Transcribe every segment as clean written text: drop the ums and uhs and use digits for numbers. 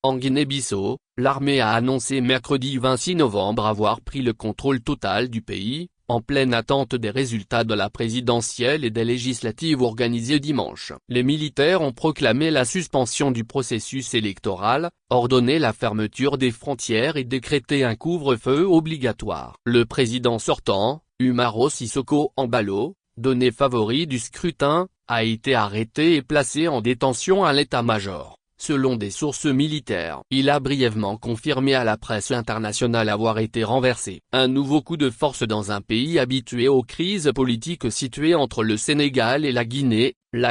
En Guinée-Bissau, l'armée a annoncé mercredi 26 novembre avoir pris le contrôle total du pays, en pleine attente des résultats de la présidentielle et des législatives organisées dimanche. Les militaires ont proclamé la suspension du processus électoral, ordonné la fermeture des frontières et décrété un couvre-feu obligatoire. Le président sortant, Umaro Sissoco Embaló, donné favori du scrutin, a été arrêté et placé en détention à l'état-major. Selon des sources militaires, il a brièvement confirmé à la presse internationale avoir été renversé. Un nouveau coup de force dans un pays habitué aux crises politiques situé entre le Sénégal et la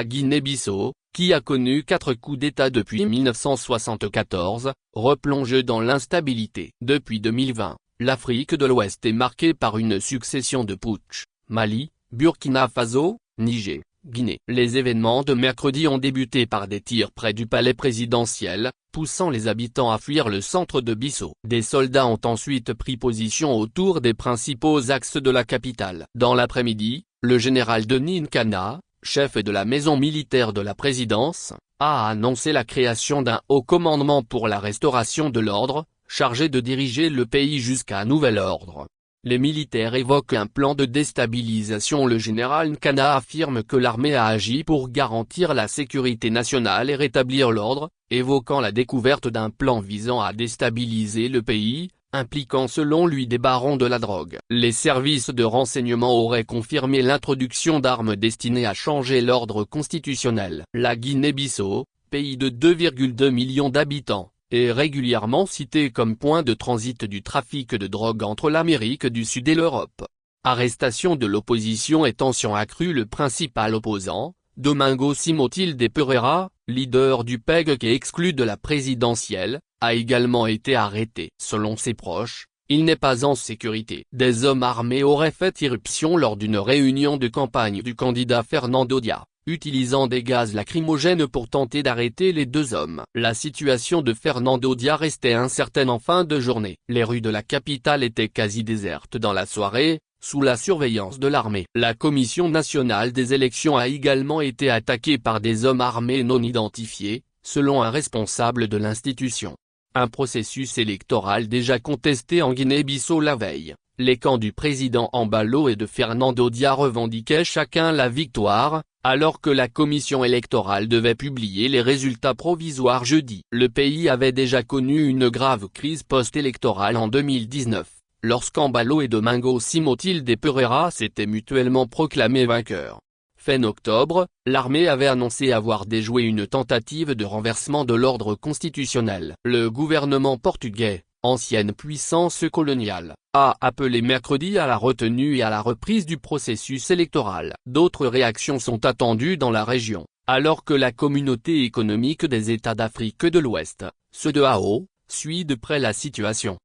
Guinée-Bissau, qui a connu 4 coups d'État depuis 1974, replonge dans l'instabilité. Depuis 2020, l'Afrique de l'Ouest est marquée par une succession de putschs. Mali, Burkina Faso, Niger, Guinée. Les événements de mercredi ont débuté par des tirs près du palais présidentiel, poussant les habitants à fuir le centre de Bissau. Des soldats ont ensuite pris position autour des principaux axes de la capitale. Dans l'après-midi, le général Denis Nkana, chef de la maison militaire de la présidence, a annoncé la création d'un haut commandement pour la restauration de l'ordre, chargé de diriger le pays jusqu'à nouvel ordre. Les militaires évoquent un plan de déstabilisation. Le général Nkana affirme que l'armée a agi pour garantir la sécurité nationale et rétablir l'ordre, évoquant la découverte d'un plan visant à déstabiliser le pays, impliquant selon lui des barons de la drogue. Les services de renseignement auraient confirmé l'introduction d'armes destinées à changer l'ordre constitutionnel. La Guinée-Bissau, pays de 2,2 millions d'habitants, est régulièrement cité comme point de transit du trafic de drogue entre l'Amérique du Sud et l'Europe. Arrestation de l'opposition et tensions accrues. Le principal opposant, Domingo Simões de Pereira, leader du PEG qui est exclu de la présidentielle, a également été arrêté. Selon ses proches, il n'est pas en sécurité. Des hommes armés auraient fait irruption lors d'une réunion de campagne du candidat Fernando Dia, utilisant des gaz lacrymogènes pour tenter d'arrêter les deux hommes. La situation de Fernando Dia restait incertaine en fin de journée. Les rues de la capitale étaient quasi désertes dans la soirée, sous la surveillance de l'armée. La Commission nationale des élections a également été attaquée par des hommes armés non identifiés, selon un responsable de l'institution. Un processus électoral déjà contesté en Guinée-Bissau la veille. Les camps du président Embaló et de Fernando Dia revendiquaient chacun la victoire, alors que la commission électorale devait publier les résultats provisoires jeudi. Le pays avait déjà connu une grave crise post-électorale en 2019, lorsqu'Embaló et Domingo Simões de Pereira s'étaient mutuellement proclamés vainqueurs. Fin octobre, l'armée avait annoncé avoir déjoué une tentative de renversement de l'ordre constitutionnel. Le gouvernement portugais, ancienne puissance coloniale, a appelé mercredi à la retenue et à la reprise du processus électoral. D'autres réactions sont attendues dans la région, alors que la communauté économique des États d'Afrique de l'Ouest, CEDEAO, suit de près la situation.